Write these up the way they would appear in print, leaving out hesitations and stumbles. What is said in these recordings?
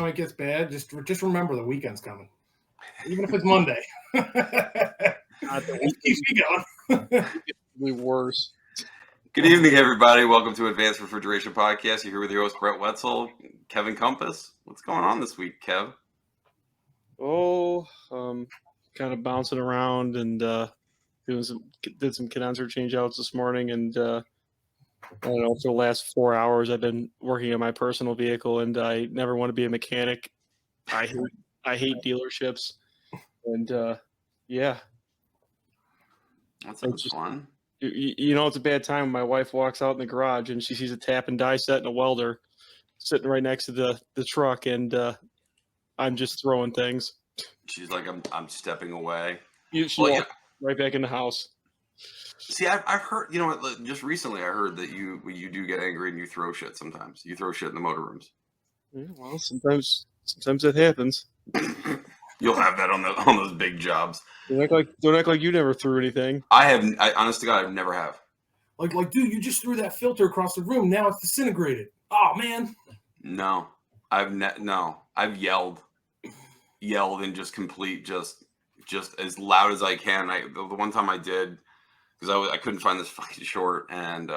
it gets bad, just remember the weekend's coming, even if it's Monday. It keeps me going. Be worse. Good evening, everybody. Welcome to Advanced Refrigeration Podcast. You're here with your host, Brett Wetzel, Kevin Compass. What's going on this week, Kev? Kind of bouncing around and did some condenser changeouts this morning, and I don't know, for the last 4 hours I've been working on my personal vehicle, and I never want to be a mechanic. I hate dealerships, and yeah, That sounds fun. You know, it's a bad time when my wife walks out in the garage and she sees a tap and die set and a welder sitting right next to the truck, and I'm just throwing things. She's like, I'm stepping away. She walked right back in the house. See, I've heard, you know what, just recently I heard that you do get angry and you throw shit sometimes. You throw shit in the motor rooms. Yeah, well, sometimes it happens. You'll have that on those big jobs. Don't act like you never threw anything. I honest to God, I never have. Like, dude, you just threw that filter across the room. Now it's disintegrated. Oh man. No, I've yelled and just as loud as I can. The one time I did, because I couldn't find this fucking short, and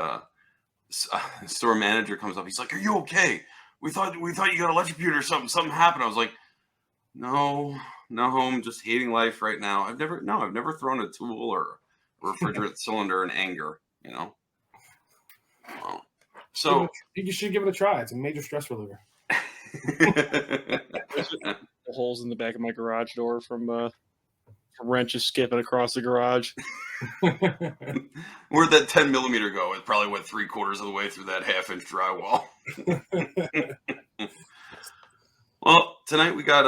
store manager comes up. He's like, "Are you okay? We thought you got electrocuted or something. Something happened." I was like, No, I'm just hating life right now. I've never thrown a tool or a refrigerant cylinder in anger, you know. Well, so you should give it a try. It's a major stress reliever. Holes in the back of my garage door from wrenches skipping across the garage. Where'd that 10 millimeter go? It probably went 3/4 of the way through that 1/2-inch drywall. Well, tonight we got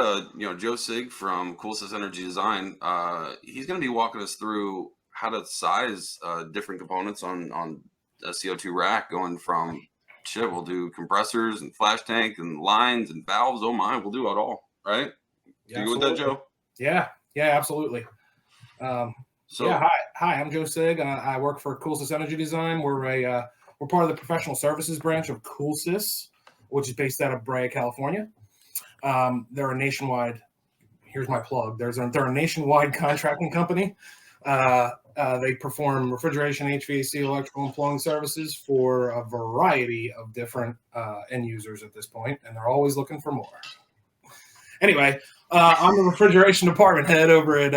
Joe Sigg from CoolSys Energy Design. He's going to be walking us through how to size different components on a CO2 rack, going from we'll do compressors and flash tank and lines and valves. Oh my, we'll do it all, right? Yeah, you good with that, Joe? Yeah, absolutely. Hi, I'm Joe Sigg. I work for CoolSys Energy Design. We're part of the professional services branch of CoolSys, which is based out of Brea, California. They're a nationwide. Here's my plug. They're a nationwide contracting company. They perform refrigeration, HVAC, electrical, and plumbing services for a variety of different end users at this point, and they're always looking for more. Anyway, I'm the refrigeration department head over at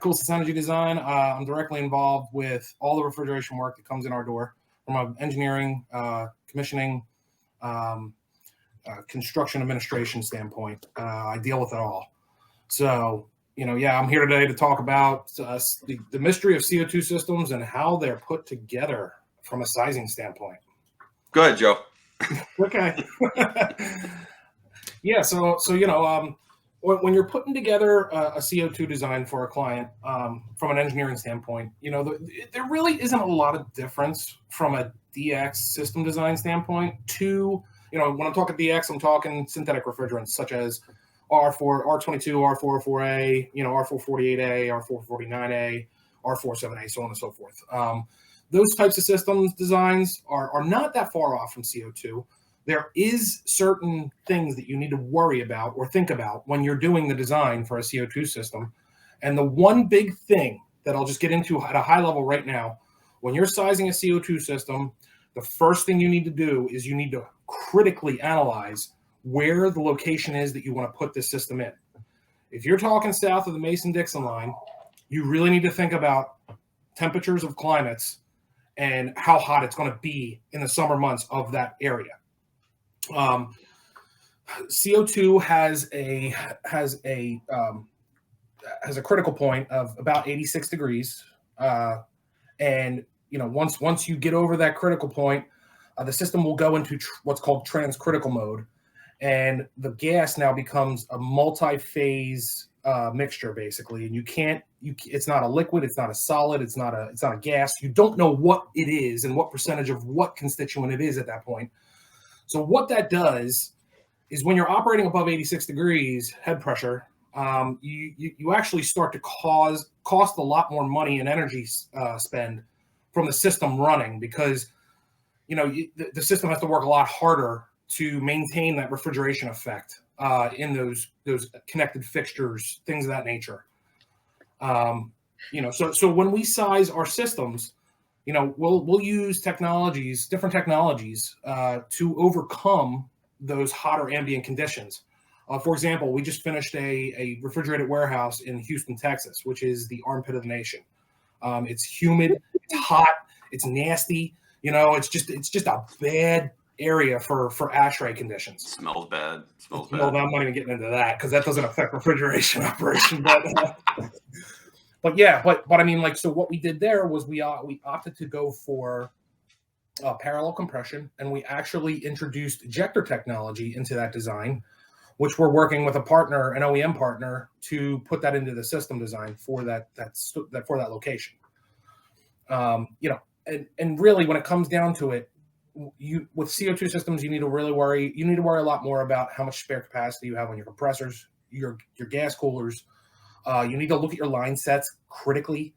CoolSys Energy Design. I'm directly involved with all the refrigeration work that comes in our door, from engineering, commissioning, construction administration standpoint. I deal with it all. So, I'm here today to talk about the mystery of CO2 systems and how they're put together from a sizing standpoint. Go ahead, Joe. Okay. Yeah. So when you're putting together a CO2 design for a client, from an engineering standpoint, there really isn't a lot of difference from a DX system design standpoint to, when I'm talking DX, I'm talking synthetic refrigerants such as R4, R22, R404A, R448A, R449A, R47A, so on and so forth. Those types of systems designs are not that far off from CO2. There is certain things that you need to worry about or think about when you're doing the design for a CO2 system. And the one big thing that I'll just get into at a high level right now, when you're sizing a CO2 system, the first thing you need to do is you need to critically analyze where the location is that you want to put this system in. If you're talking south of the Mason-Dixon line, you really need to think about temperatures of climates and how hot it's going to be in the summer months of that area. CO2 has a critical point of about 86 degrees, and once you get over that critical point, the system will go into what's called transcritical mode, and the gas now becomes a multi-phase mixture, basically. And it's not a liquid, it's not a solid, it's not a gas. You don't know what it is and what percentage of what constituent it is at that point. So what that does is, when you're operating above 86 degrees head pressure, you actually start to cost a lot more money and energy spend from the system running, because the system has to work a lot harder to maintain that refrigeration effect in those connected fixtures, things of that nature. So when we size our systems, we'll use different technologies to overcome those hotter ambient conditions. For example, we just finished a refrigerated warehouse in Houston, Texas, which is the armpit of the nation. It's humid, it's hot, it's nasty. It's just a bad area for ASHRAE conditions. Smells bad. No, I'm not even getting into that because that doesn't affect refrigeration operation. But I mean, so what we did there was we opted to go for parallel compression, and we actually introduced ejector technology into that design, which we're working with an OEM partner, to put that into the system design for that location. And really, when it comes down to it, with CO2 systems, you need to worry a lot more about how much spare capacity you have on your compressors, your gas coolers. You need to look at your line sets critically,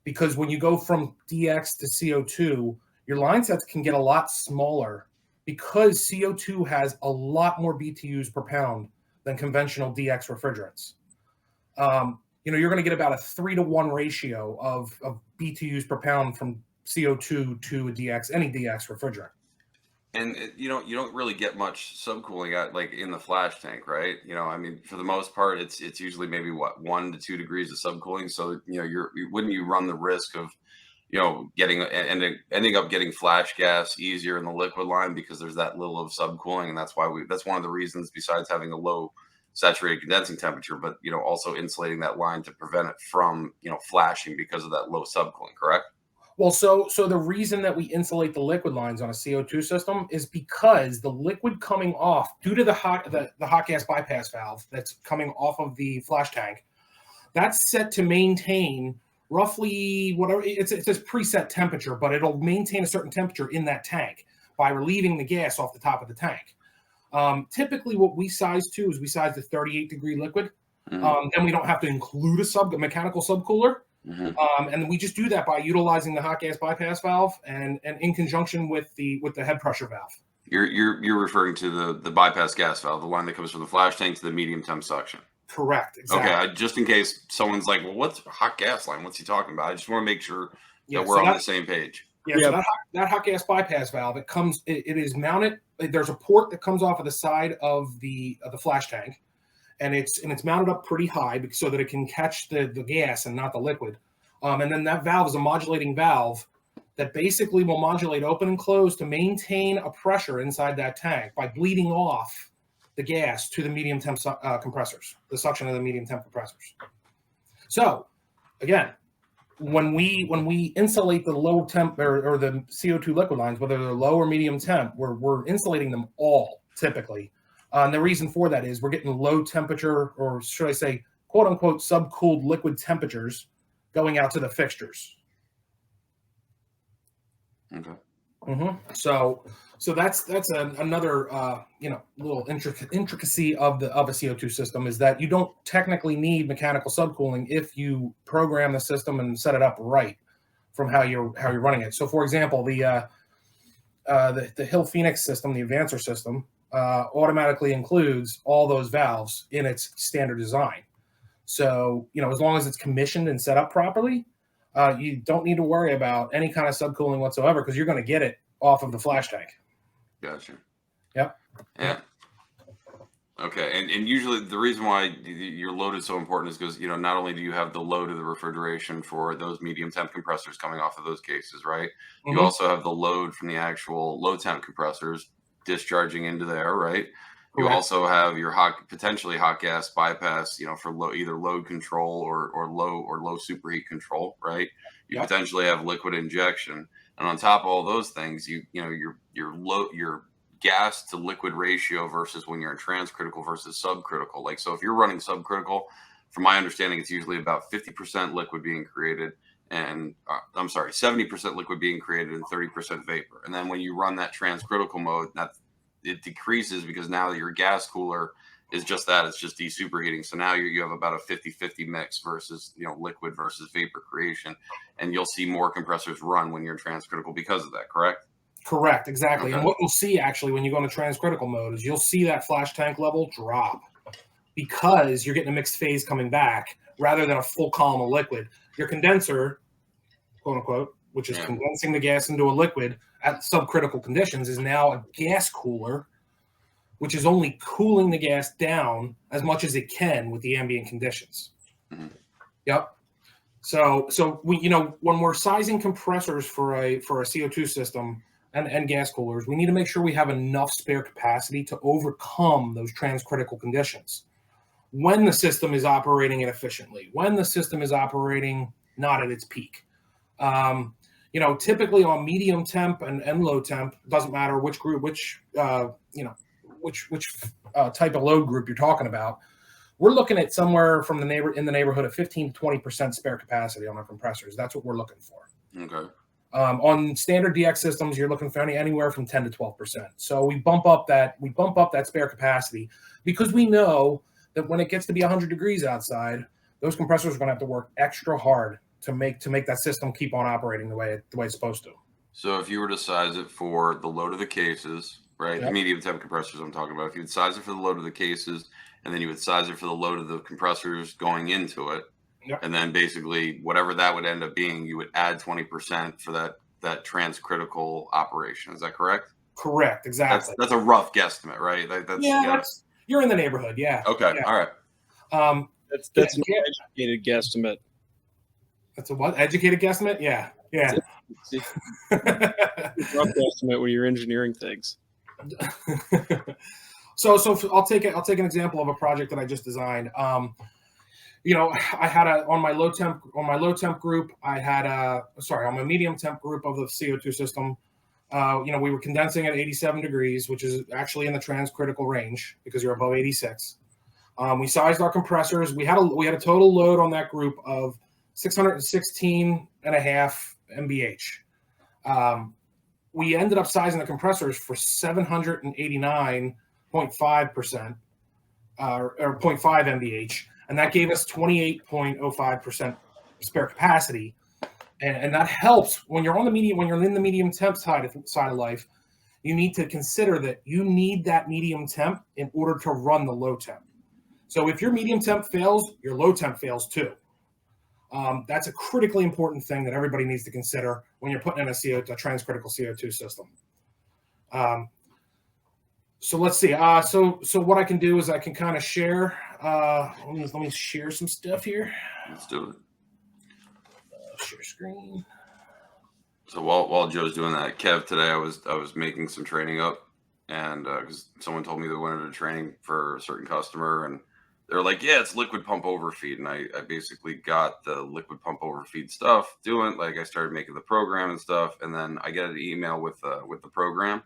because when you go from DX to CO2, your line sets can get a lot smaller because CO2 has a lot more BTUs per pound than conventional DX refrigerants. You're going to get about a 3-to-1 ratio of BTUs per pound from CO2 to any DX refrigerant. And you don't really get much subcooling in the flash tank, right? I mean, for the most part, it's usually maybe 1 to 2 degrees of subcooling. So wouldn't you run the risk of ending up getting flash gas easier in the liquid line because there's that little of subcooling, and that's one of the reasons, besides having a low saturated condensing temperature, but also insulating that line to prevent it from flashing because of that low subcooling, correct? Well, so the reason that we insulate the liquid lines on a CO2 system is because the liquid coming off, due to the hot gas bypass valve that's coming off of the flash tank, that's set to maintain roughly whatever it's a preset temperature, but it'll maintain a certain temperature in that tank by relieving the gas off the top of the tank. Typically, what we size to is we size the 38-degree liquid. Mm-hmm. Then we don't have to include a mechanical subcooler. Mm-hmm. And we just do that by utilizing the hot gas bypass valve and in conjunction with the head pressure valve. You're referring to the bypass gas valve, the line that comes from the flash tank to the medium temp suction. Correct. Exactly. Okay. Just in case someone's like, "Well, what's a hot gas line? What's he talking about?" I just want to make sure that we're on the same page. Yeah. So that hot gas bypass valve, it is mounted. There's a port that comes off of the side of the flash tank. And it's mounted up pretty high so that it can catch the gas and not the liquid. And then that valve is a modulating valve that basically will modulate open and close to maintain a pressure inside that tank by bleeding off the gas to the medium temp compressors, the suction of the medium temp compressors. So again, when we insulate the low temp or the CO2 liquid lines, whether they're low or medium temp, we're insulating them all typically. And the reason for that is we're getting low temperature, or should I say, quote unquote, subcooled liquid temperatures going out to the fixtures. Okay. Mm-hmm. So that's another little intricacy of a CO2 system, is that you don't technically need mechanical subcooling if you program the system and set it up right from how you're running it. So, for example, the Hill Phoenix system, the Advancer system, automatically includes all those valves in its standard design. So, as long as it's commissioned and set up properly, you don't need to worry about any kind of subcooling whatsoever, because you're going to get it off of the flash tank. Gotcha. Yep. Yeah. Okay. And usually the reason why your load is so important is because, not only do you have the load of the refrigeration for those medium temp compressors coming off of those cases, right? Mm-hmm. You also have the load from the actual low temp compressors discharging into there, right? You Correct. Also have your potentially hot gas bypass, for either load control or low superheat control, right? You Yep. potentially have liquid injection, and on top of all those things, your gas to liquid ratio versus when you're in transcritical versus subcritical. So if you're running subcritical, from my understanding, it's usually about 50% liquid being created, and 70% liquid being created and 30% vapor. And then when you run that transcritical mode, it decreases because now your gas cooler is just that, it's just desuperheating. So now you have about a 50-50 mix versus liquid versus vapor creation, and you'll see more compressors run when you're in transcritical because of that, correct? Correct, exactly. Okay. And what you'll see actually when you go into transcritical mode is you'll see that flash tank level drop because you're getting a mixed phase coming back rather than a full column of liquid. Your condenser, quote unquote, which is condensing the gas into a liquid at subcritical conditions, is now a gas cooler, which is only cooling the gas down as much as it can with the ambient conditions. Mm-hmm. Yep. So we, you know, when we're sizing compressors for a CO2 system and gas coolers, we need to make sure we have enough spare capacity to overcome those transcritical conditions when the system is operating inefficiently, when the system is operating not at its peak. You know, typically on medium temp and low temp, doesn't matter which group, which type of load group you're talking about. We're looking at somewhere from in the neighborhood of 15 to 20% spare capacity on our compressors. That's what we're looking for. Okay. On standard DX systems, you're looking for anywhere from 10 to 12%. So we bump up that spare capacity because we know that when it gets to be 100 degrees outside, those compressors are going to have to work extra hard to make that system keep on operating the way it's supposed to. So if you were to size it for the load of the cases, right? Yep. Medium temp compressors I'm talking about. If you'd size it for the load of the cases, and then you would size it for the load of the compressors going into it, Yep. and then basically whatever that would end up being, you would add 20% for that transcritical operation. Is that correct? Correct, exactly. That's a rough guesstimate, right? You're in the neighborhood, yeah. Okay, yeah. all right. That's an educated guesstimate. That's a what? Educated guesstimate? Yeah. Rough estimate when you're engineering things. So I'll take an example of a project that I just designed. You know, I had on my low temp group, on my medium temp group of the CO2 system. You know, we were condensing at 87 degrees, which is actually in the transcritical range because you're above 86. We sized our compressors. We had a total load on that group of 616.5 MBH. We ended up sizing the compressors for 789.5% or 0.5 MBH, and that gave us 28.05% spare capacity. And that helps when you're in the medium temp side of life. You need to consider that you need that medium temp in order to run the low temp. So if your medium temp fails, your low temp fails too. That's a critically important thing that everybody needs to consider when you're putting in a transcritical CO2 system. So let's see. So what I can do is I can kind of share. Let me share some stuff here. Let's do it. Share screen. So while Joe's doing that, Kev, today I was making some training up, and because someone told me they wanted a training for a certain customer, and they're like, yeah, it's liquid pump overfeed. And I basically got the liquid pump overfeed stuff doing, like I started making the program and stuff. And then I get an email with the program,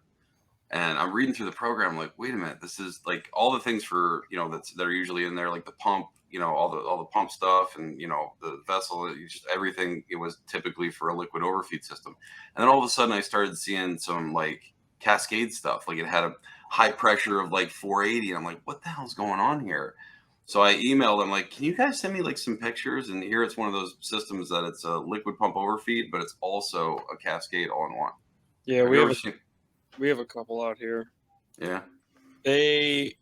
and I'm reading through the program, like, wait a minute, this is like all the things for, you know, that are usually in there, like the pump, you know, all the pump stuff and, you know, the vessel, just everything. It was typically for a liquid overfeed system. And then all of a sudden I started seeing some like cascade stuff. Like it had a high pressure of like 480. And I'm like, what the hell's going on here? So I emailed them like, can you guys send me like some pictures? And here it's one of those systems that it's a liquid pump overfeed, but it's also a cascade all in one. Yeah, we have a couple out here. Yeah. They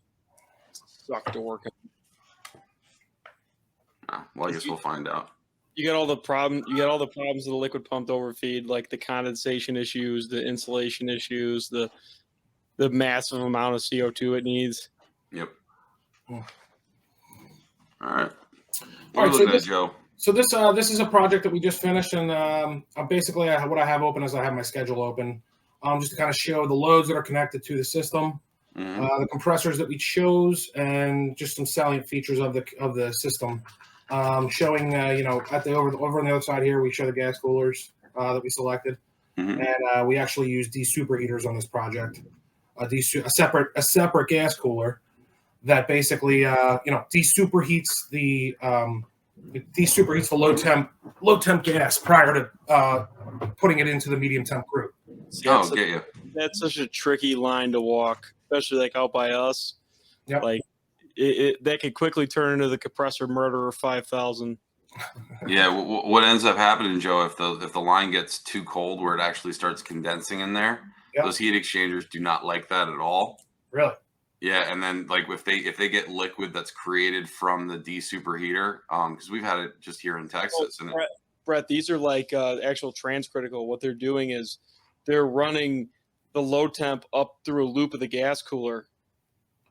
suck to work on. Oh, well, I guess we'll find out. You got all the problems of the liquid pumped overfeed, like the condensation issues, the insulation issues, the massive amount of CO2 it needs. Yep. All right. All right, looking at, Joe? So this is a project that we just finished, and basically what I have open is I have my schedule open, just to kind of show the loads that are connected to the system, the compressors that we chose, and just some salient features of the system. Showing you know, over on the other side here, we show the gas coolers that we selected, and we actually used desuperheaters on this project. A separate gas cooler that basically you know, desuperheats the low temp gas prior to putting it into the medium temp group. That's such a tricky line to walk, especially like out by us. Yep. Like that could quickly turn into the compressor murderer 5000. Yeah, what ends up happening, Joe, if the line gets too cold where it actually starts condensing in there, Yep. Those heat exchangers do not like that at all. Really? Yeah, and then like if they get liquid that's created from the de-superheater, because we've had it just here in Texas, and Brett, these are like actual transcritical. What they're doing is they're running the low temp up through a loop of the gas cooler,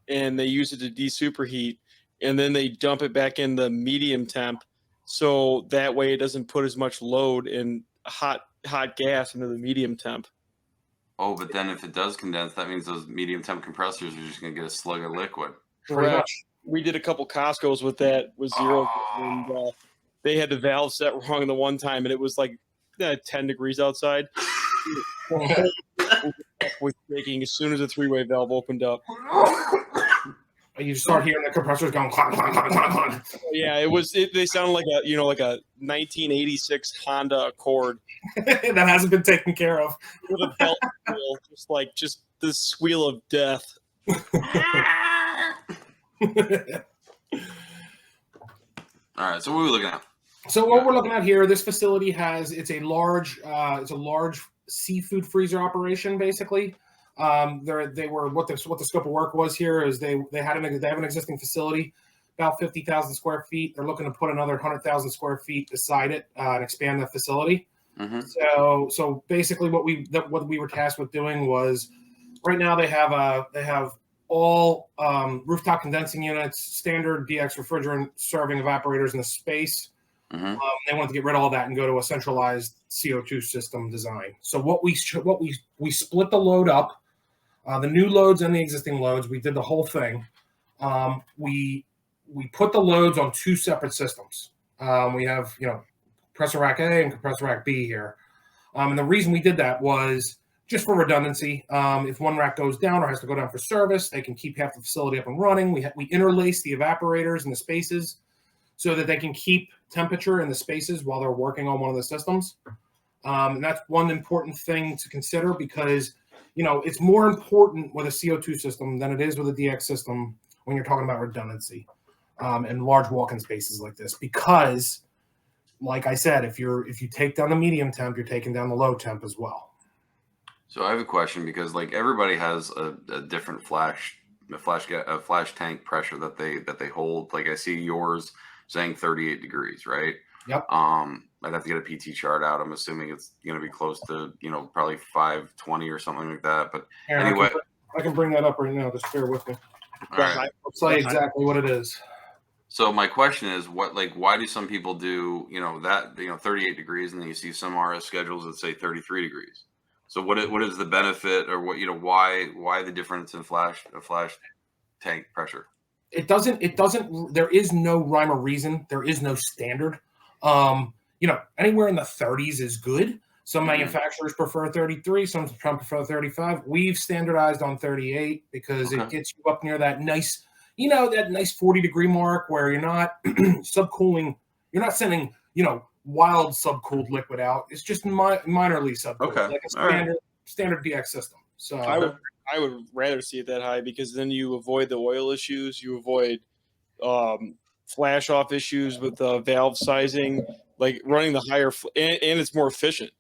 and they use it to de-superheat, and then they dump it back in the medium temp, so that way it doesn't put as much load in hot gas into the medium temp. oh, but then if it does condense, that means those medium temp compressors are just going to get a slug of liquid. Pretty much. We did a couple Costco's with that with zero, and they had the valve set wrong the one time, and it was like 10 degrees outside. Was shaking as soon as the three-way valve opened up. You start hearing the compressors going clunk, clunk, clunk, clunk, clunk. Yeah, they sounded like a like a 1986 Honda Accord that hasn't been taken care of. with a belt wheel, just the squeal of death. All right, so what are we looking at? So what we're looking at here, this facility it's a large seafood freezer operation, basically. What the scope of work was here is they have an existing facility, about 50,000 square feet. They're looking to put another 100,000 square feet beside it and expand the facility. Mm-hmm. So basically, what we were tasked with doing was, right now they have all rooftop condensing units, standard DX refrigerant serving evaporators in the space. Mm-hmm. They want to get rid of all that and go to a centralized CO2 system design. So what we split the load up, the new loads and the existing loads. We did the whole thing. We put the loads on two separate systems. We have compressor rack A and compressor rack B here, and the reason we did that was just for redundancy. If one rack goes down or has to go down for service, they can keep half the facility up and running. We interlace the evaporators in the spaces so that they can keep temperature in the spaces while they're working on one of the systems. And that's one important thing to consider, because it's more important with a CO2 system than it is with a DX system when you're talking about redundancy and large walk-in spaces like this. Because, like I said, if you take down the medium temp, you're taking down the low temp as well. So I have a question, because like everybody has a different flash tank pressure that they hold. Like I see yours saying 38 degrees, right? Yep. I'd have to get a PT chart out. I'm assuming it's going to be close to, probably 520 or something like that. But Aaron, anyway, I can bring that up right now. Just bear with me. All right. I'll tell you exactly what it is. So my question is, why do some people do, 38 degrees, and then you see some RS schedules that say 33 degrees? So what is the benefit, or why the difference in flash tank pressure? It doesn't, there is no rhyme or reason. There is no standard. Anywhere in the 30s is good. Some manufacturers prefer 33, some prefer 35. We've standardized on 38 because it gets you up near that nice, that nice 40-degree mark where you're not subcooling. You're not sending, wild subcooled liquid out. It's just minorly subcooled, like a standard DX system. So I would rather see it that high, because then you avoid the oil issues, you avoid flash off issues with the valve sizing, like running the higher, and it's more efficient.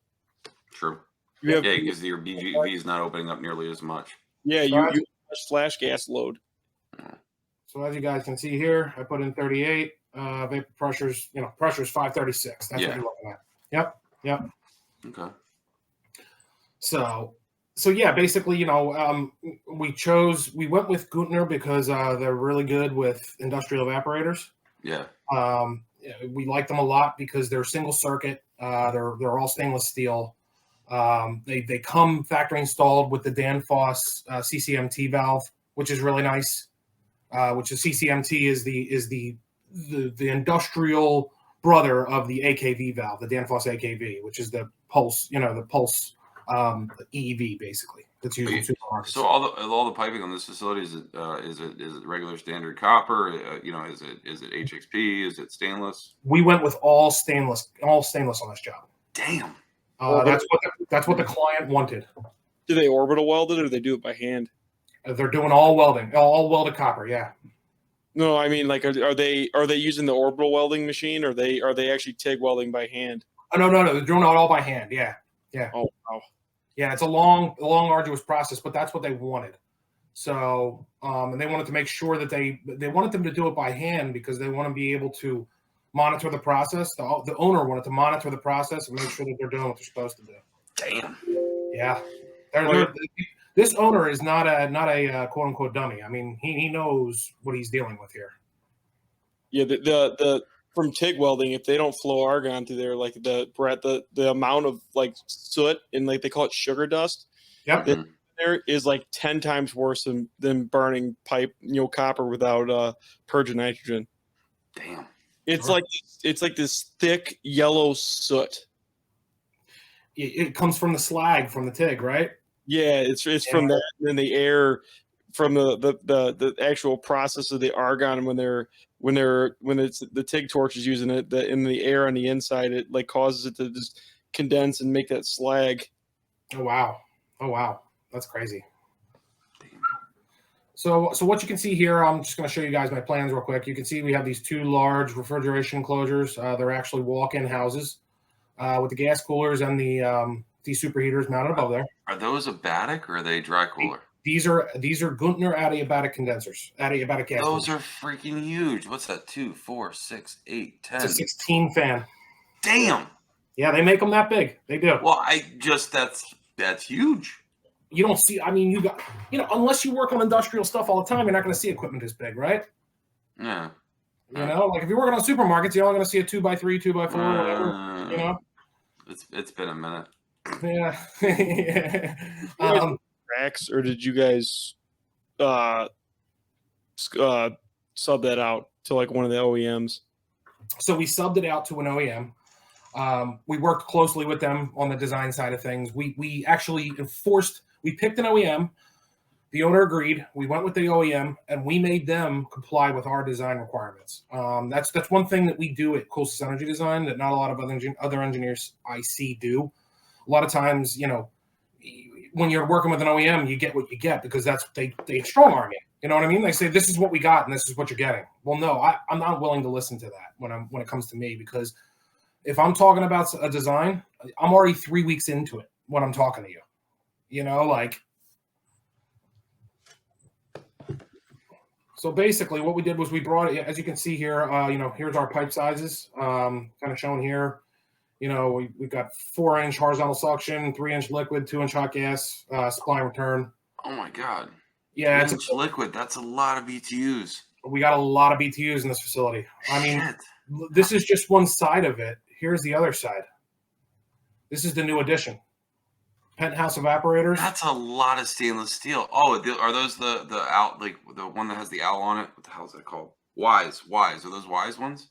True. Because your BGV is not opening up nearly as much. Yeah, you flash gas load. So as you guys can see here, I put in 38. Vapor pressure's 536. That's what you're looking at. Yep. Okay. So yeah, basically, we went with Guntner because they're really good with industrial evaporators. Yeah. We like them a lot because they're single circuit. They're all stainless steel. They come factory installed with the Danfoss CCMT valve, which is really nice. Which is CCMT is the industrial brother of the AKV valve, the Danfoss AKV, which is the pulse, EEV basically that's used in supermarkets. So all the piping on this facility, is it regular standard copper? Is it HXP? Is it stainless? We went with all stainless on this job. Damn. That's what the client wanted. Do they orbital weld it, or do they do it by hand? They're doing all welding, all welded copper. Yeah. No, I mean, like, are they using the orbital welding machine, or are they actually TIG welding by hand? Oh, no. They're doing it all by hand. Yeah. Oh, wow. Yeah, it's a long, arduous process, but that's what they wanted. So, and they wanted to make sure that they wanted them to do it by hand because they want to be able to monitor the process. The owner wanted to monitor the process and make sure that they're doing what they're supposed to do. Damn. Yeah, this owner is not a quote unquote dummy. I mean, he knows what he's dealing with here. Yeah, the from TIG welding, if they don't flow argon through there, like the amount of like soot and like they call it sugar dust. Yep. There is like 10 times worse than burning pipe, copper without purge of nitrogen. Damn. It's like this thick yellow soot. It comes from the slag from the TIG, right? Yeah, it's from that, and then the air from the actual process of the argon when it's the TIG torch is using it, in the air on the inside, it like causes it to just condense and make that slag. Oh wow, that's crazy. So what you can see here, I'm just going to show you guys my plans real quick. You can see we have these two large refrigeration enclosures. They're actually walk-in houses with the gas coolers and the superheaters mounted above there. Are those abatic or are they dry cooler? These are Guntner adiabatic condensers, adiabatic gas. Those are freaking huge. What's that? 2, 4, 6, 8, 10. It's a 16 fan. Damn. Yeah, they make them that big. They do. Well, that's huge. You don't see. I mean, unless you work on industrial stuff all the time, you're not going to see equipment this big, right? Yeah. Like if you're working on supermarkets, you're only going to see a 2x3, 2x4, whatever. It's been a minute. Yeah. Racks, or did you guys sub that out to like one of the OEMs? So we subbed it out to an OEM. We worked closely with them on the design side of things. We actually we picked an OEM. The owner agreed. We went with the OEM, and we made them comply with our design requirements. That's one thing that we do at CoolSys Energy Design that not a lot of other engineers I see do. A lot of times, when you're working with an OEM, you get what you get because that's they strong arm you. You know what I mean? They say this is what we got and this is what you're getting. Well, no, I'm not willing to listen to that when it comes to me, because if I'm talking about a design, I'm already 3 weeks into it when I'm talking to you. So basically what we did was we brought it, as you can see here, here's our pipe sizes, kind of shown here. We've got 4-inch horizontal suction, 3-inch liquid, 2-inch hot gas, supply and return. Oh my God. Yeah, it's liquid. That's a lot of BTUs. We got a lot of BTUs in this facility. I mean, this is just one side of it. Here's the other side. This is the new addition. Penthouse evaporators. That's a lot of stainless steel. Oh, are those the like the one that has the owl on it? What the hell is that called? Wise. Are those Wise ones?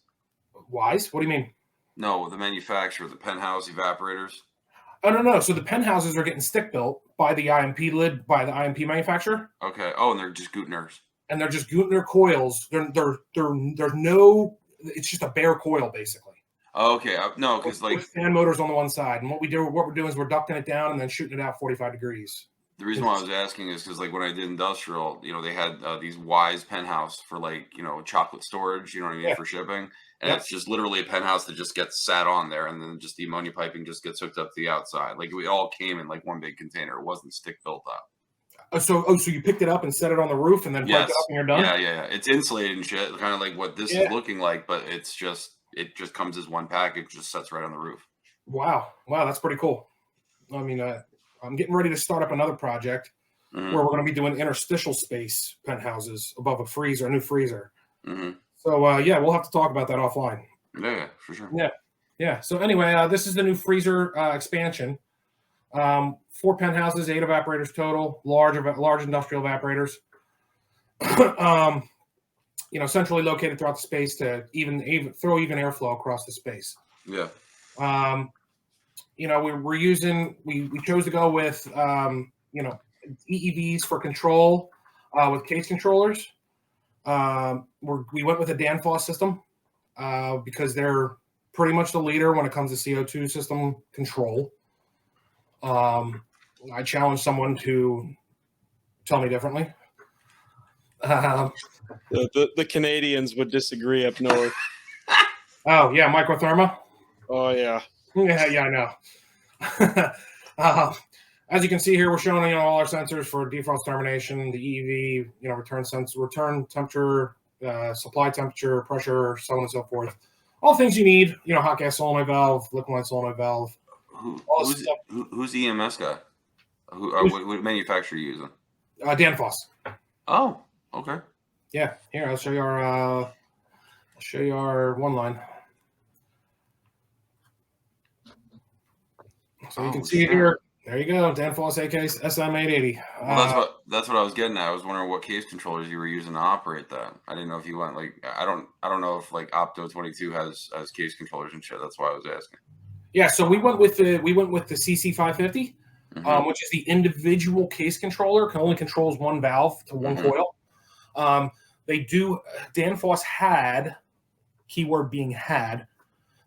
Wise? What do you mean? No, the manufacturer, the Penthouse evaporators. Oh, no. So the penthouses are getting stick built by the IMP manufacturer. Okay. Oh, and they're just Guntners. And they're just Guntner coils. There's no. It's just a bare coil basically. Oh, okay. No, because like fan motors on the one side, and what we're doing is we're ducting it down and then shooting it out 45 degrees. The reason why I was asking is because like when I did industrial, they had these Wise penthouse for like chocolate storage, you know what I mean, for shipping, and it's just literally a penthouse that just gets sat on there, and then just the ammonia piping just gets hooked up to the outside. Like we all came in like one big container. It wasn't stick built up. So you picked it up and set it on the roof and then piped it up and you're done? Yeah. It's insulated and shit, kind of like what this is looking like, but it just comes as one package, just sets right on the roof. Wow, that's pretty cool. I mean, I'm getting ready to start up another project where we're going to be doing interstitial space penthouses above a new freezer. Mm-hmm. So, we'll have to talk about that offline. Yeah, for sure. Yeah. So anyway, this is the new freezer expansion. 4 penthouses, 8 evaporators total, large industrial evaporators. Centrally located throughout the space to even throw even airflow across the space. Yeah. We chose to go with EEVs for control with case controllers. We went with a Danfoss system because they're pretty much the leader when it comes to CO2 system control. I challenge someone to tell me differently. The Canadians would disagree up north. Oh yeah, microtherma. Oh yeah. Yeah, I know. As you can see here, we're showing all our sensors for defrost termination, the EEV, return temperature, supply temperature, pressure, so on and so forth. All things you need, hot gas solenoid valve, liquid solenoid valve. Who's the EMS guy? What manufacturer are you using? Danfoss. Oh, okay. Yeah, here I'll show you our one line. So you can see here. There you go, Danfoss AK SM880. Well, that's what I was getting at. I was wondering what case controllers you were using to operate that. I didn't know if you went I don't know if Opto 22 has case controllers and shit. That's why I was asking. Yeah, so we went with the CC550, which is the individual case controller. Only controls one valve to one coil. Danfoss had, keyword being had,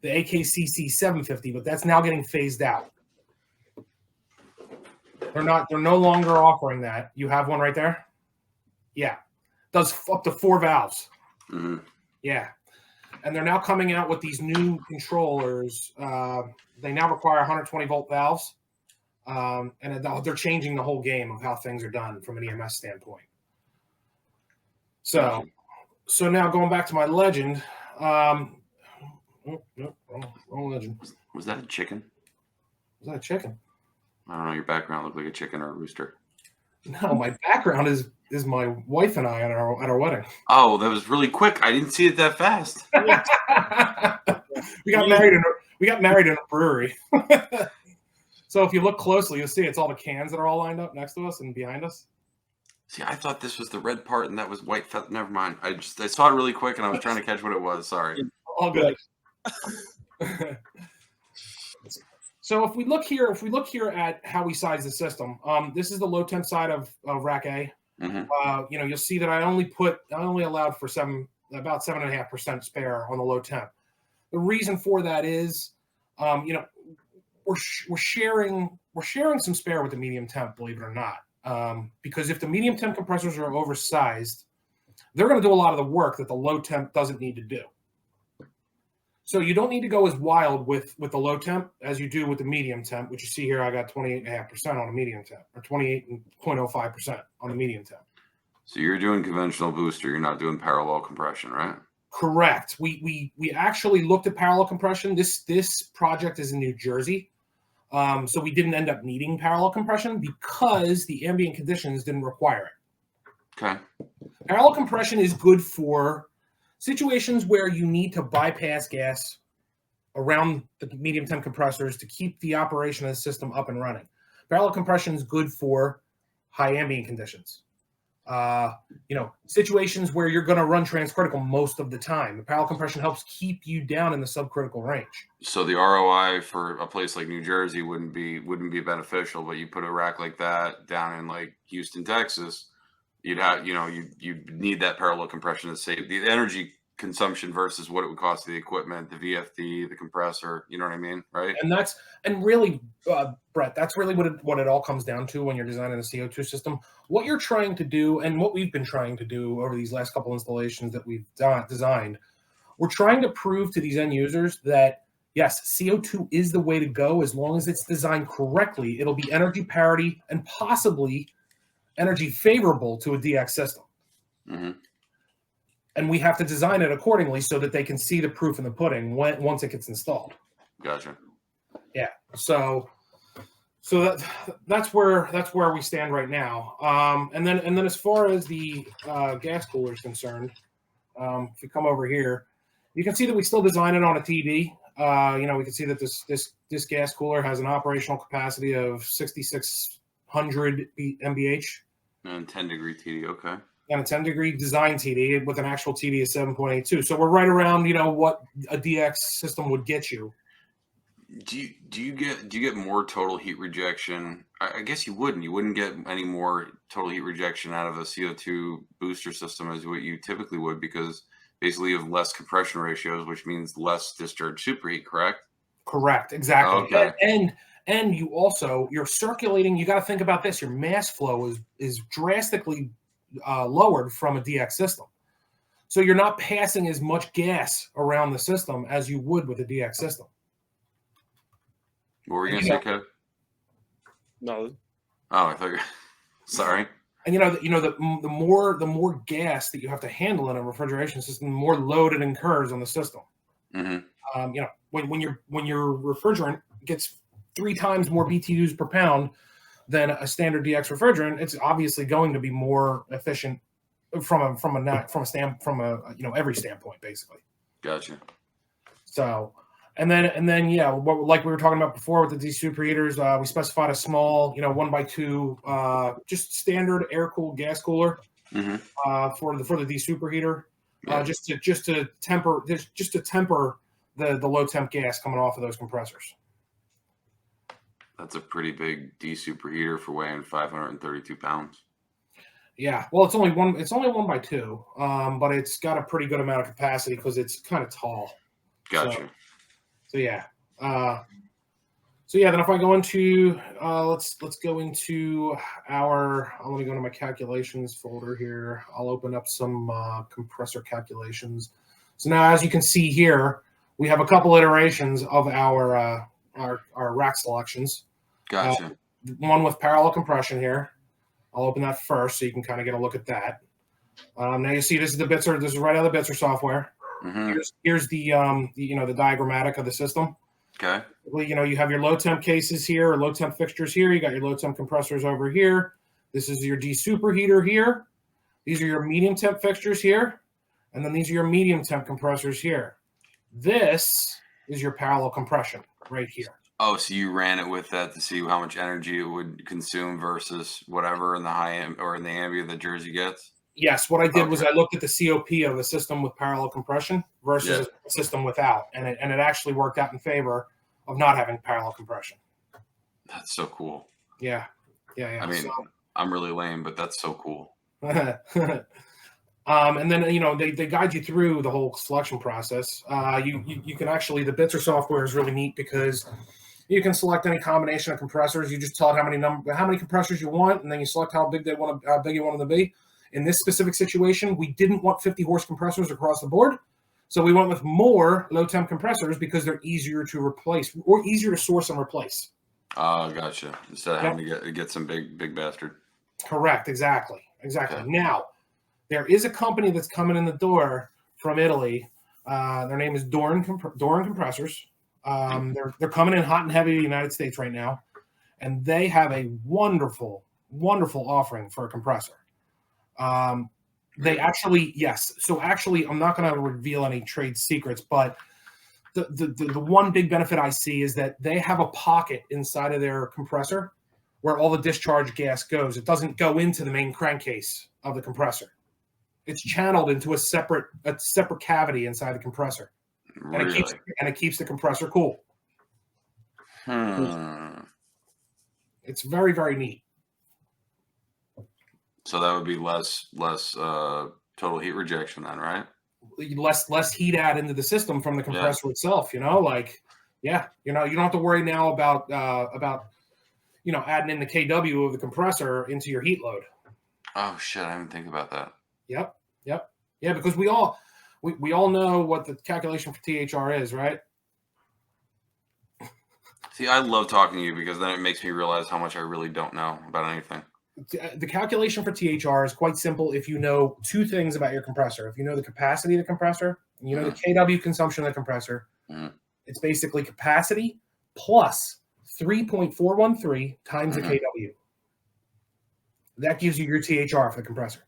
the AKCC 750, but that's now getting phased out. They're no longer offering that. You have one right there? Yeah. Does up to 4 valves. Yeah. And they're now coming out with these new controllers. They now require 120 volt valves. And they're changing the whole game of how things are done from an EMS standpoint. So now going back to my legend. Wrong legend. Was that a chicken? Was that a chicken? I don't know. Your background looked like a chicken or a rooster. No, my background is my wife and I at our wedding. Oh, that was really quick. I didn't see it that fast. We got married in a brewery. So if you look closely, you'll see it's all the cans that are all lined up next to us and behind us. See, I thought this was the red part and that was white. Never mind. I saw it really quick and I was trying to catch what it was. Sorry. All good. So if we look here at how we size the system, this is the low temp side of rack A. You'll see that I only allowed for about 7.5% spare on the low temp. The reason for that is, we're sharing some spare with the medium temp, believe it or not, because if the medium temp compressors are oversized, they're going to do a lot of the work that the low temp doesn't need to do. So you don't need to go as wild with the low temp as you do with the medium temp, which you see here. I got 28.5% on the medium temp, or 28.05% on the medium temp. So you're doing conventional booster. You're not doing parallel compression, right? Correct. We actually looked at parallel compression. This project is in New Jersey, so we didn't end up needing parallel compression because the ambient conditions didn't require it. Okay. Parallel compression is good for situations where you need to bypass gas around the medium temp compressors to keep the operation of the system up and running. Parallel compression is good for high ambient conditions. Situations where you're going to run transcritical most of the time. The parallel compression helps keep you down in the subcritical range. So the ROI for a place like New Jersey wouldn't be beneficial, but you put a rack like that down in Houston, Texas, you'd have, you'd need that parallel compression to save the energy consumption versus what it would cost the equipment, the VFD, the compressor. You know what I mean, right? And really, Brett, that's really what it all comes down to when you're designing a CO2 system. What you're trying to do, and what we've been trying to do over these last couple installations that we've designed, we're trying to prove to these end users that yes, CO2 is the way to go as long as it's designed correctly. It'll be energy parity and possibly energy favorable to a DX system. And we have to design it accordingly so that they can see the proof in the pudding once it gets installed. Gotcha. Yeah. So that's where we stand right now. And then as far as the gas cooler is concerned, if we come over here, you can see that we still design it on a TD. We can see that this gas cooler has an operational capacity of 6,600 MBH. And 10-degree TD, okay. And a 10-degree design TD with an actual TD of 7.82. So we're right around, what a DX system would get you. Do you get more total heat rejection? I guess you wouldn't. You wouldn't get any more total heat rejection out of a CO2 booster system as what you typically would, because basically you have less compression ratios, which means less discharge superheat, correct? Correct, exactly. Okay. And you're circulating. You got to think about this. Your mass flow is drastically lowered from a DX system. So you're not passing as much gas around the system as you would with a DX system. What were you going to say, Kev? No, Oh, I thought you were... Sorry. And the more gas that you have to handle in a refrigeration system, the more load it incurs on the system. Mm-hmm. When your refrigerant gets 3 times more BTUs per pound than a standard DX refrigerant, it's obviously going to be more efficient from every standpoint, basically. Gotcha. So, and then yeah, like we were talking about before with the desuperheaters, we specified a small 1x2 just standard air cooled gas cooler for the desuperheater, just to temper the low temp gas coming off of those compressors. That's a pretty big desuperheater for weighing 532 pounds. Yeah, well, it's only 1x2, but it's got a pretty good amount of capacity because it's kind of tall. Gotcha. So yeah. Then if I go into let's go into our. Let me go to my calculations folder here. I'll open up some compressor calculations. So now, as you can see here, we have a couple iterations of our rack selections. Gotcha. One with parallel compression here. I'll open that first so you can kind of get a look at that. Now you see this is the Bitzer. This is right out of the Bitzer software. Mm-hmm. Here's the diagrammatic of the system. Okay. Well, you have your low temp cases here or low temp fixtures here. You got your low temp compressors over here. This is your desuperheater here. These are your medium temp fixtures here. And then these are your medium temp compressors here. This is your parallel compression right here. Oh, so you ran it with that to see how much energy it would consume versus whatever in the high end or in the ambient that Jersey gets? Yes, what I did was I looked at the COP of a system with parallel compression versus a system without, and it actually worked out in favor of not having parallel compression. That's so cool. Yeah. I mean, I'm really lame, but that's so cool. And then they guide you through the whole selection process. You can actually, the Bitzer software is really neat because you can select any combination of compressors. You just tell it how many compressors you want, and then you select how big you want them to be. In this specific situation, we didn't want 50 horse compressors across the board, so we went with more low temp compressors because they're easier to replace or easier to source and replace. Oh, gotcha. Instead of having to get some big bastard. Correct. Exactly. Okay. Now, there is a company that's coming in the door from Italy. Their name is Doran Compressors. They're coming in hot and heavy to the United States right now, and they have a wonderful offering for a compressor. They actually, yes. So actually, I'm not going to reveal any trade secrets, but the one big benefit I see is that they have a pocket inside of their compressor where all the discharge gas goes. It doesn't go into the main crankcase of the compressor. It's channeled into a separate cavity inside the compressor. Really? And it keeps the compressor cool. It's very, very neat. So that would be less total heat rejection then, right? Less heat add into the system from the compressor itself. You don't have to worry now about adding in the kW of the compressor into your heat load. Oh shit, I didn't think about that. Yep. Yeah, because we all know what the calculation for THR is, right? See, I love talking to you because then it makes me realize how much I really don't know about anything. The calculation for THR is quite simple if you know two things about your compressor. If you know the capacity of the compressor, and you know the kW consumption of the compressor, it's basically capacity plus 3.413 times the kW. That gives you your THR for the compressor.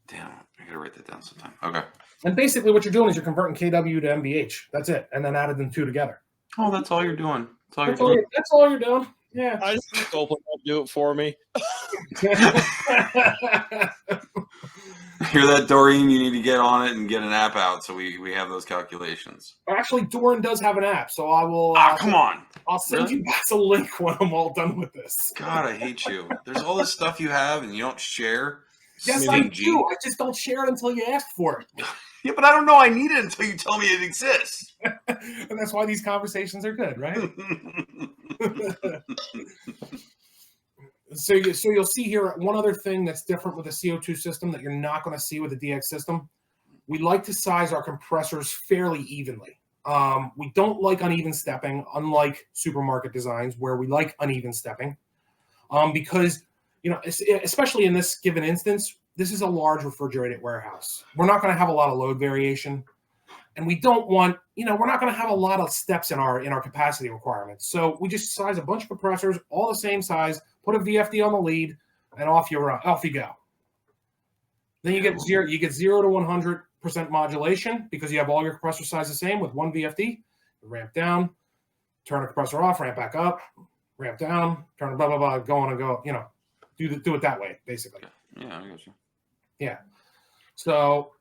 Damn, I gotta write that down sometime. Okay. And basically what you're doing is you're converting kW to MVH. That's it. And then added them two together. Oh, that's all you're doing. That's all you're doing. Yeah. I just hope it won't do it for me. Hear that, Doreen? You need to get on it and get an app out so we have those calculations. Actually, Doran does have an app, so I will. Come on! I'll send you guys a link when I'm all done with this. God, I hate you. There's all this stuff you have and you don't share. Yes, Stingy. I do. I just don't share it until you ask for it. Yeah, but I don't know I need it until you tell me it exists. And that's why these conversations are good, right? So you'll see here one other thing that's different with the CO2 system that you're not going to see with the DX system. We like to size our compressors fairly evenly. We don't like uneven stepping, unlike supermarket designs where we like uneven stepping. because, especially in this given instance, this is a large refrigerated warehouse. We're not going to have a lot of load variation, and we don't want, we're not going to have a lot of steps in our capacity requirements. So we just size a bunch of compressors, all the same size, put a VFD on the lead, and off you go. Then you get 0 to 100% modulation because you have all your compressor size the same with one VFD. Ramp down, turn the compressor off, ramp back up, ramp down, turn it blah blah blah, go on and go. Do it that way basically. Yeah, I got you. Yeah. So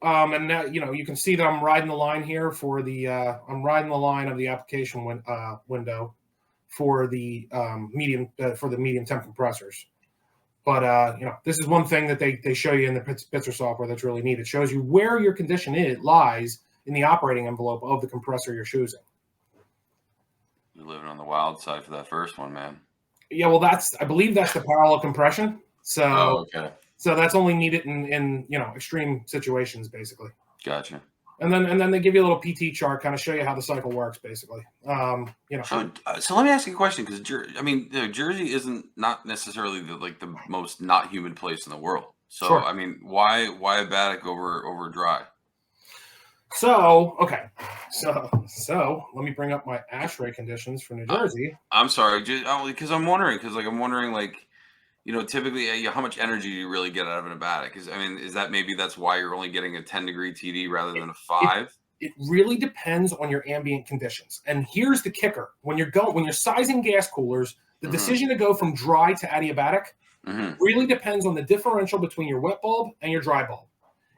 and now you can see that I'm riding the line here for the I'm riding the line of the application window for the medium temp compressors. But this is one thing that they show you in the Pitzer software that's really neat. It shows you where your condition lies in the operating envelope of the compressor you're choosing. You're living on the wild side for that first one, man. Yeah, well, I believe that's the parallel compression. So, okay. So that's only needed in extreme situations, basically. Gotcha. And then they give you a little PT chart, kind of show you how the cycle works, basically. So let me ask you a question, because Jersey isn't not necessarily the most not humid place in the world. So Sure. I mean, why a Batic over dry? So okay, so let me bring up my ASHRAE conditions for New Jersey. I'm sorry, because I'm wondering, typically how much energy do you really get out of an Batic? That's why you're only getting a 10-degree TD rather than a 5? It really depends on your ambient conditions. And here's the kicker: when you're sizing gas coolers, the decision to go from dry to adiabatic really depends on the differential between your wet bulb and your dry bulb.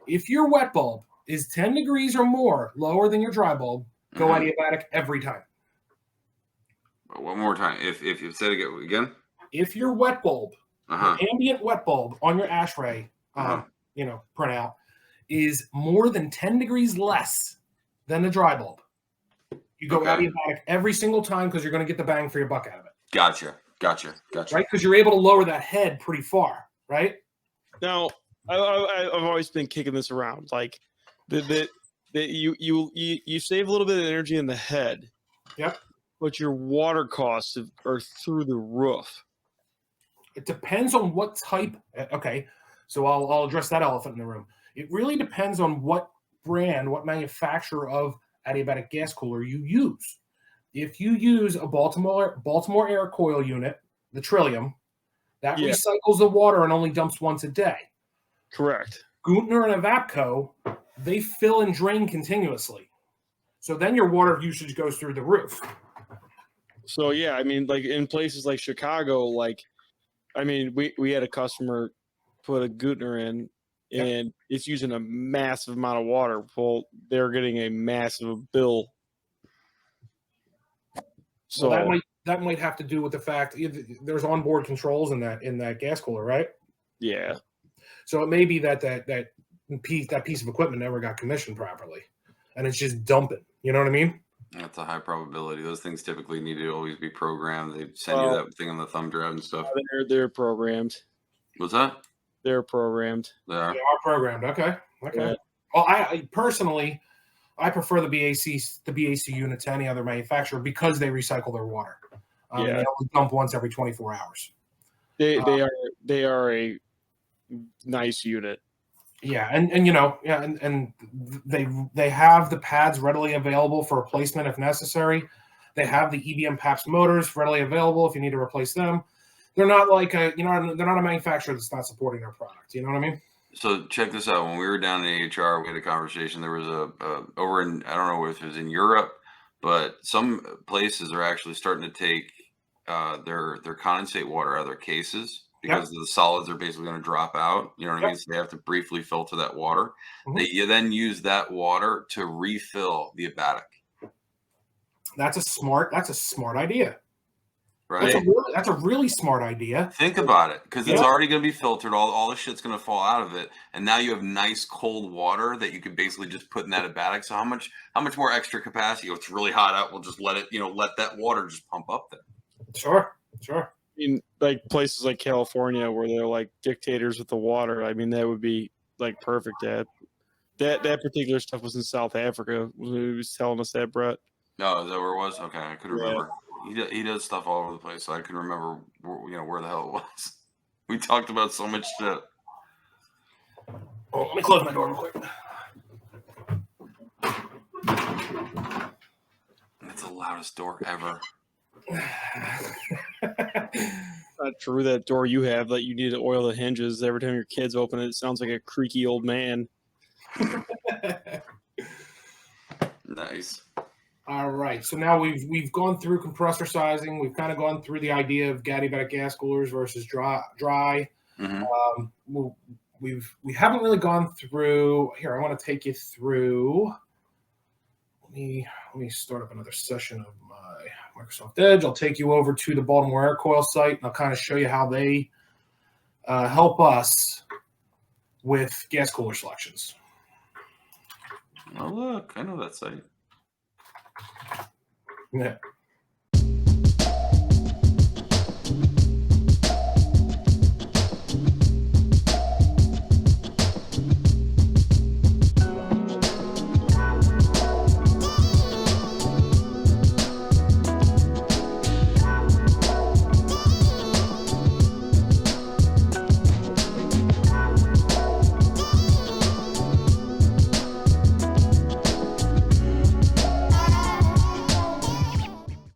If your wet bulb is 10 degrees or more lower than your dry bulb, go adiabatic every time. One more time. If you said it again. If your wet bulb, the ambient wet bulb on your ASHRAE, printout is more than 10 degrees less than the dry bulb, you go adiabatic every single time because you're going to get the bang for your buck out of it. Gotcha. Right, because you're able to lower that head pretty far, right? Now, I've always been kicking this around, like that you save a little bit of energy in the head. Yep. But your water costs are through the roof. It depends on what type. Okay, so I'll address that elephant in the room. It really depends on what brand, what manufacturer of adiabatic gas cooler you use. If you use a Baltimore Air Coil unit, the Trillium, that recycles the water and only dumps once a day. Correct. Guntner and Evapco, they fill and drain continuously. So then your water usage goes through the roof. So, yeah, like in places like Chicago, we had a customer put a Guntner in, and it's using a massive amount of water. Well, they're getting a massive bill. So that might have to do with the fact there's onboard controls in that gas cooler, right? Yeah. So it may be that piece of equipment never got commissioned properly, and it's just dumping. You know what I mean? That's a high probability. Those things typically need to always be programmed. They send you that thing on the thumb drive and stuff. They're programmed. What's that? They're programmed. They are programmed. Okay. Yeah. Well, I personally, I prefer the BAC unit to any other manufacturer because they recycle their water. They only dump once every 24 hours. They are a nice unit. Yeah, and they have the pads readily available for replacement if necessary. They have the EBM PAPS motors readily available if you need to replace them. They're not they're not a manufacturer that's not supporting their product. You know what I mean? So check this out. When we were down in HR, we had a conversation. There was over in, I don't know if it was in Europe, but some places are actually starting to take their condensate water out of their cases because the solids are basically going to drop out. You know what I mean? So they have to briefly filter that water. They then use that water to refill the abatic. That's a smart idea. Right. That's a really smart idea. Think about it, because it's already going to be filtered. All the shit's going to fall out of it, and now you have nice cold water that you could basically just put in that abatic. So how much more extra capacity? It's really hot out. We'll just let that water just pump up there. Sure. I mean, like places like California where they're like dictators with the water. I mean, that would be like perfect. That particular stuff was in South Africa. He was telling us that, Brett. No, is that where it was? Okay, I couldn't remember. he does stuff all over the place. So I can remember where the hell it was. We talked about so much shit. Oh, let me close my door real quick. That's the loudest door ever. Not true. That door you have that you need to oil the hinges every time your kids open it. It sounds like a creaky old man. Nice. All right. So now we've gone through compressor sizing. We've kind of gone through the idea of adiabatic gas coolers versus dry. Mm-hmm. We haven't really gone through here. I want to take you through. Let me start up another session of my Microsoft Edge. I'll take you over to the Baltimore Air Coil site, and I'll kind of show you how they help us with gas cooler selections. Oh, look, I know that site. Yeah.